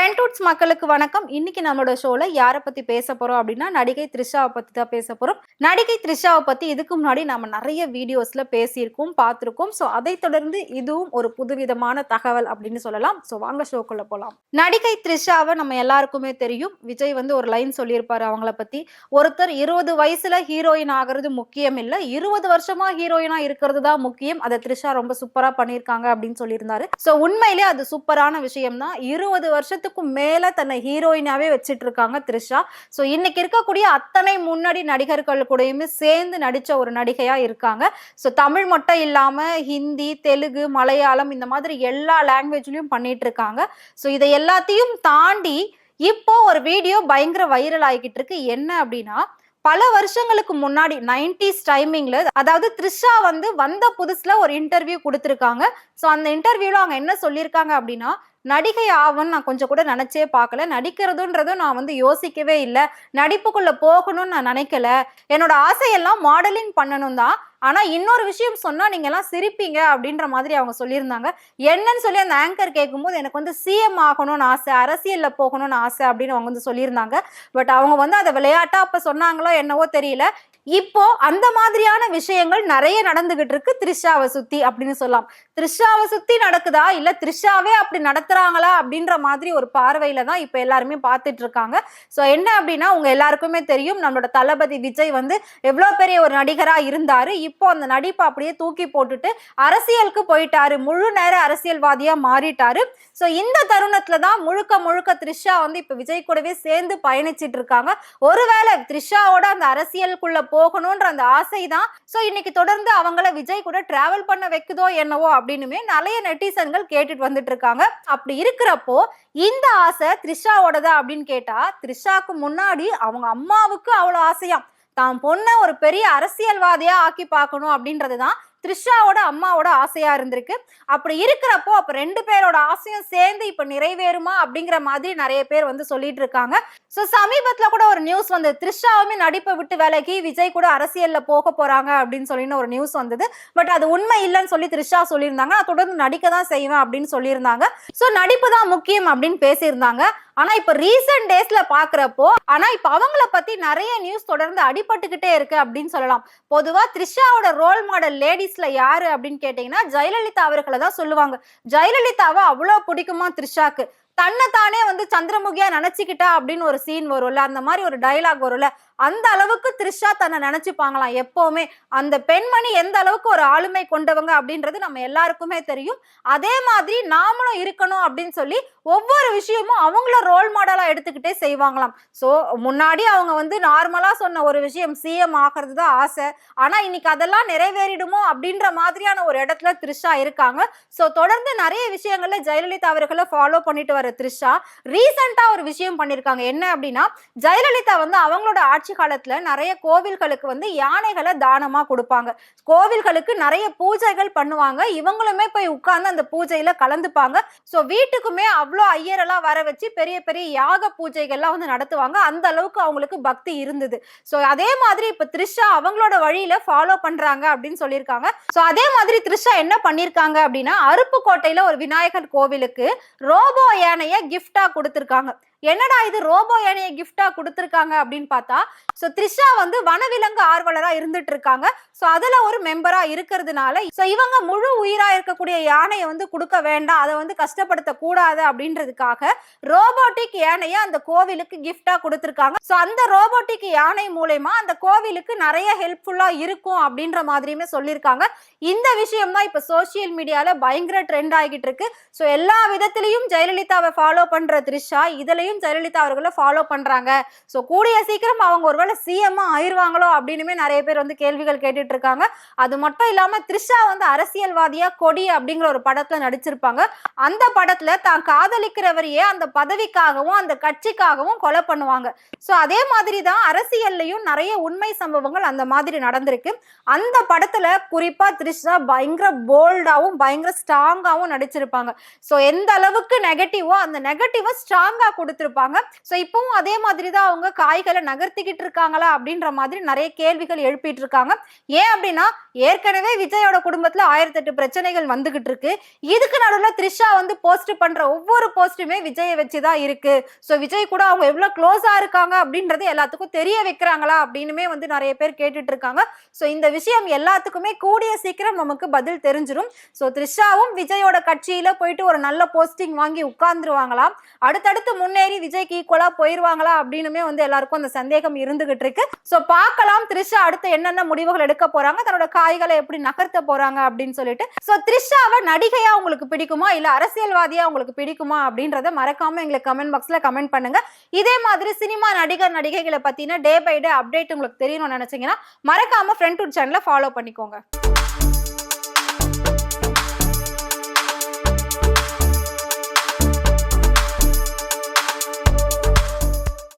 ட்ரெண்ட்வுட்ஸ் மக்களுக்கு வணக்கம். இன்னைக்கு நம்மளோட ஷோல யாரை பத்தி பேச போறோம் அப்படின்னா நடிகை த்ரிஷாவை பத்தி தான் பேச போறோம். நடிகை த்ரிஷாவை பத்தி இதுக்கு முன்னாடி நம்ம நிறைய வீடியோஸ்ல பேசியிருக்கோம், பார்த்திருக்கோம். ஸோ அதை தொடர்ந்து இதுவும் ஒரு புதுவிதமான தகவல் அப்படின்னு சொல்லலாம். ஸோ வாங்க ஷோக்குள்ள போலாம். நடிகை த்ரிஷாவை நம்ம எல்லாருக்குமே தெரியும். விஜய் வந்து ஒரு லைன் சொல்லியிருப்பாரு அவங்கள பத்தி. ஒருத்தர் 20 வயசுல ஹீரோயின் ஆகிறது முக்கியம் இல்ல, 20 வருஷமா ஹீரோயினா இருக்கிறது தான் முக்கியம். அதை த்ரிஷா ரொம்ப சூப்பரா பண்ணியிருக்காங்க அப்படின்னு சொல்லியிருந்தாரு. ஸோ உண்மையிலே அது சூப்பரான விஷயம் தான். 20 வருஷத்துக்கு மேல தன்னை ஹீரோயினாவே வச்சிட்டு இருக்காங்க த்ரிஷா. சோ இன்னைக்கு இருக்கக்கூடிய அத்தனை முன்னாடி நடிகர்கள் கூடயுமே சேர்ந்து நடிச்ச ஒரு நடிகையா இருக்காங்க. சோ தமிழ் மட்டும் இல்லாம ஹிந்தி, தெலுங்கு, மலையாளம் இந்த மாதிரி எல்லா லாங்குவேஜ்லயும் பண்ணிட்டு இருக்காங்க. சோ இதை எல்லாத்தையும் தாண்டி இப்போ ஒரு வீடியோ பயங்கர வைரல் ஆகிக்கிட்டு இருக்கு. என்ன அப்படின்னா, பல வருஷங்களுக்கு முன்னாடி 90s டைமிங்ல, அதாவது த்ரிஷா வந்து வந்த புதுசுல ஒரு இன்டர்வியூ கொடுத்திருக்காங்க. சோ அந்த இன்டர்வியூல அவங்க என்ன சொல்லியிருக்காங்க அப்படின்னா, நடிகை ஆவன்னு நான் கொஞ்சம் கூட நினைச்சே பார்க்கல, நடிக்கிறதுன்றதும் நான் வந்து யோசிக்கவே இல்லை, நடிப்புக்குள்ள போகணும்னு நான் நினைக்கல, என்னோட ஆசையெல்லாம் மாடலிங் பண்ணணும் தான். ஆனா இன்னொரு விஷயம் சொன்னா நீங்க எல்லாம் சிரிப்பீங்க அப்படின்ற மாதிரி அவங்க சொல்லியிருந்தாங்க. என்னன்னு சொல்லி அந்த ஆங்கர் கேட்கும்போது, எனக்கு வந்து சிஎம் ஆகணும்னு ஆசை, அரசியல்ல போகணும்னு ஆசை அப்படின்னு அவங்க வந்து சொல்லியிருந்தாங்க. பட் அவங்க வந்து அதை விளையாட்டா அப்ப சொன்னாங்களோ என்னவோ தெரியல. இப்போ அந்த மாதிரியான விஷயங்கள் நிறைய நடந்துகிட்டு இருக்கு த்ரிஷாவை சுத்தி அப்படின்னு சொல்லலாம். த்ரிஷாவை சுத்தி நடக்குதா இல்ல த்ரிஷாவே அப்படி நடத்துறாங்களா அப்படின்ற மாதிரி ஒரு பார்வையில தான் இப்ப எல்லாருமே பார்த்துட்டு இருக்காங்க. சோ என்ன அப்படின்னா, உங்க எல்லாருக்குமே தெரியும், நம்மளோட தளபதி விஜய் வந்து எவ்வளவு பெரிய ஒரு நடிகரா இருந்தாரு. இப்போ அந்த நடிப்பை அப்படியே தூக்கி போட்டுட்டு அரசியலுக்கு போயிட்டாரு, முழு நேர அரசியல்வாதியா மாறிட்டாரு. சோ இந்த தருணத்துல தான் முழுக்க முழுக்க த்ரிஷா வந்து இப்ப விஜய் கூடவே சேர்ந்து பயணிச்சிட்டு இருக்காங்க. ஒருவேளை த்ரிஷாவோட அந்த அரசியலுக்குள்ள போகணும்ன்ற அந்த ஆசை தான் சோ இன்னைக்கு தொடர்ந்து அவங்கள விஜய் கூட டிராவல் பண்ண வைக்குதோ என்னவோ அப்படின்னுமே நிறைய நெட்டிசன்கள் கேட்டுட்டு வந்துட்டு இருக்காங்க. அப்படி இருக்கிறப்போ இந்த ஆசை த்ரிஷாவோடதா அப்படின்னு கேட்டா, த்ரிஷாக்கு முன்னாடி அவங்க அம்மாவுக்கு அவ்வளவு ஆசையாம், தான் பொண்ண ஒரு பெரிய அரசியல்வாதியா ஆக்கி பார்க்கணும் அப்படின்றதுதான் த்ரிஷாவோட அம்மாவோட ஆசையா இருந்திருக்கு. அப்படி இருக்கிறப்போ அப்ப ரெண்டு பேரோட ஆசையும் சேர்ந்து இப்ப நிறைவேறுமா அப்படிங்கிற மாதிரி நிறைய பேர் வந்து சொல்லிட்டு இருக்காங்க. சோ சமீபத்துல கூட ஒரு நியூஸ் வந்து, த்ரிஷாவுமே நடிப்பை விட்டு விலகி விஜய் கூட அரசியல்ல போக போறாங்க அப்படின்னு சொல்லி ஒரு நியூஸ் வந்தது. பட் அது உண்மை இல்லைன்னு சொல்லி த்ரிஷா சொல்லியிருந்தாங்க. நான் தொடர்ந்து நடிக்க தான் செய்வேன் அப்படின்னு சொல்லியிருந்தாங்க. சோ நடிப்பு தான் முக்கியம் அப்படின்னு பேசியிருந்தாங்க. ஆனா இப்ப ரீசன்ட் டேஸ்ல பாக்குறப்போ இப்ப அவங்கள பத்தி நிறைய நியூஸ் தொடர்ந்து அடிபட்டுக்கிட்டே இருக்கு அப்படின்னு சொல்லலாம். பொதுவா த்ரிஷாவோட ரோல் மாடல் லேடிஸ்ல யாரு அப்படின்னு கேட்டீங்கன்னா ஜெயலலிதா அவர்களை தான் சொல்லுவாங்க. ஜெயலலிதாவை அவ்வளவு பிடிக்குமா த்ரிஷாக்கு. தன்னைத்தானே வந்து சந்திரமுகியா நினைச்சுக்கிட்டா அப்படின்னு ஒரு சீன் வரும்ல, அந்த மாதிரி ஒரு டைலாக் வரும்ல, அந்த அளவுக்கு த்ரிஷா தன்னை நினைச்சுப்பாங்களாம் எப்பவுமே. அந்த பெண்மணி எந்த அளவுக்கு ஒரு ஆளுமை கொண்டவங்க அப்படின்றது நம்ம எல்லாருக்குமே தெரியும். அதே மாதிரி நாமளும் இருக்கணும் அப்படின்னு சொல்லி ஒவ்வொரு விஷயமும் அவங்கள ரோல் மாடலா எடுத்துக்கிட்டே செய்வாங்களாம். சோ முன்னாடி அவங்க வந்து நார்மலா சொன்ன ஒரு விஷயம் சிஎம் ஆகிறது தான் ஆசை. ஆனா இன்னைக்கு அதெல்லாம் நிறைவேறிடுமோ அப்படின்ற மாதிரியான ஒரு இடத்துல த்ரிஷா இருக்காங்க. சோ தொடர்ந்து நிறைய விஷயங்கள்ல ஜெயலலிதா அவர்களை ஃபாலோ பண்ணிட்டு வர த்ரிஷா ரீசெண்டா ஒரு விஷயம் பண்ணிருக்காங்க. என்ன அப்படின்னா, ஜெயலலிதா வந்து அவங்களோட ஆட்சி காலத்துல நிறைய கோவில்களுக்கு வந்து யானைகளை தானமா கொடுப்பாங்க. கோவில்களுக்கு நிறைய பூஜைகள் பண்ணுவாங்க. இவங்களுமே போய் உட்கார்ந்து அந்த பூஜையில கலந்துப்பாங்க. சோ வீட்டுக்குமே அவ்வளோ ஐயரெல்லாம் வர வச்சு பெரிய பெரிய யாக பூஜைகள்லாம் வந்து நடத்துவாங்க. அந்த அளவுக்கு அவங்களுக்கு பக்தி இருந்தது. சோ அதே மாதிரி இப்ப த்ரிஷா அவங்களோட வழியில ஃபாலோ பண்றாங்க அப்படின்னு சொல்லியிருக்காங்க. சோ அதே மாதிரி த்ரிஷா என்ன பண்ணிருக்காங்க அப்படின்னா, அருப்புக்கோட்டையில ஒரு விநாயகர் கோவிலுக்கு ரோபோ யானைய கிஃப்டா கொடுத்திருக்காங்க. என்னடா இது ரோபோ யானையை கிஃப்டா கொடுத்திருக்காங்க அப்படின்னு பார்த்தா, சோ த்ரிஷா வந்து வனவிலங்கு ஆர்வலரா இருந்துட்டு இருக்காங்க. சோ அதுல ஒரு மெம்பரா இருக்கிறதுனால சோ இவங்க முழு உயிரா இருக்கக்கூடிய யானையை வந்து கொடுக்க வேண்டாம், அதை வந்து கஷ்டப்படுத்த கூடாது அப்படின்றதுக்காக ரோபோட்டிக் யானையை அந்த கோவிலுக்கு கிஃப்டா கொடுத்திருக்காங்க. சோ அந்த ரோபோட்டிக் யானை மூலமா அந்த கோவிலுக்கு நிறைய ஹெல்ப்ஃபுல்லா இருக்கும் அப்படின்ற மாதிரியுமே சொல்லியிருக்காங்க. இந்த விஷயம் தான் இப்ப சோசியல் மீடியால பயங்கர ட்ரெண்ட் ஆகிட்டு இருக்கு. சோ எல்லா விதத்திலையும் ஜெயலலிதாவை ஃபாலோ பண்ற த்ரிஷா இதுலயும் ஜெயலலிதா அவர்களை ஃபாலோ பண்றாங்க. சோ கூடிய சீக்கிரம் அவங்க ஒருவேளை சிஎம் ஆயிருவாங்களோ அப்படின்னு நிறைய பேர் வந்து கேள்விகள் கேட்டுட்டு இருக்காங்க. அது மட்டும் இல்லாம த்ரிஷா வந்து அரசியல்வாதியா கொடி அப்படிங்கிற ஒரு படத்துல நடிச்சிருப்பாங்க. அந்த படத்துல தான் காதலிக்கிறவரையே அந்த பதவிக்காகவும் அந்த கட்சிக்காகவும் கொலை பண்ணுவாங்க. சோ அதே மாதிரிதான் அரசியல்லையும் நிறைய உண்மை சம்பவங்கள் அந்த மாதிரி நடந்திருக்கு. அந்த படத்துல குறிப்பா த்ரிஷா பயங்கர போல்டாவும் பயங்கர ஸ்ட்ராங்காவும் நடிச்சிருப்பாங்க. சோ எந்த அளவுக்கு நெகட்டிவோ அந்த நெகட்டிவ ஸ்ட்ராங்கா கொடுத்து கொடுத்திருப்பாங்க. சோ இப்பவும் அதே மாதிரி தான் அவங்க காய்களை நகர்த்திக்கிட்டு இருக்காங்களா அப்படின்ற மாதிரி நிறைய கேள்விகள் எழுப்பிட்டு இருக்காங்க. ஏன் அப்படின்னா ஏற்கனவே விஜயோட குடும்பத்துல 1008 பிரச்சனைகள் வந்துகிட்டு இருக்கு. இதுக்கு நடுவுல த்ரிஷா வந்து போஸ்ட் பண்ற ஒவ்வொரு போஸ்ட்டுமே விஜயை வச்சுதான் இருக்கு. சோ விஜய் கூட அவங்க எவ்வளவு க்ளோஸா இருக்காங்க அப்படின்றது எல்லாத்துக்கும் தெரிய வைக்கிறாங்களா அப்படின்னுமே வந்து நிறைய பேர் கேட்டுட்டு இருக்காங்க. சோ இந்த விஷயம் எல்லாத்துக்குமே கூடிய சீக்கிரம் நமக்கு பதில் தெரிஞ்சிடும். சோ த்ரிஷாவும் விஜயோட கட்சியில போயிட்டு ஒரு நல்ல போஸ்டிங் வாங்கி உட்கார்ந்துருவாங்களாம். அடுத்தடுத்து முன்னேறி விஜய்க்கு ஈக்குவலா போயிருவாங்களா அப்படின்னுமே வந்து எல்லாருக்கும் அந்த சந்தேகம் இருந்துகிட்டு இருக்கு. சோ பார்க்கலாம் த்ரிஷா அடுத்து என்னென்ன முடிவுகள் எடுக்க போறாங்க, தன்னோட காய்களை எப்படி நகர்த்த போறாங்க அப்படின்னு சொல்லிட்டு. சோ த்ரிஷாவை நடிகையா உங்களுக்கு பிடிக்குமா இல்ல அரசியல்வாதியா உங்களுக்கு பிடிக்குமா அப்படின்றத மறக்காம எங்களுக்கு கமெண்ட் பாக்ஸ்ல கமெண்ட் பண்ணுங்க. இதே மாதிரி சினிமா நடிகர் நடிகைகளை பத்தின டே பை டே அப்டேட் உங்களுக்கு தெரியணும்னு நினைச்சீங்கன்னா மறக்காம ஃப்ரெண்ட் டூட் சேனலை ஃபாலோ பண்ணிக்கோங்க.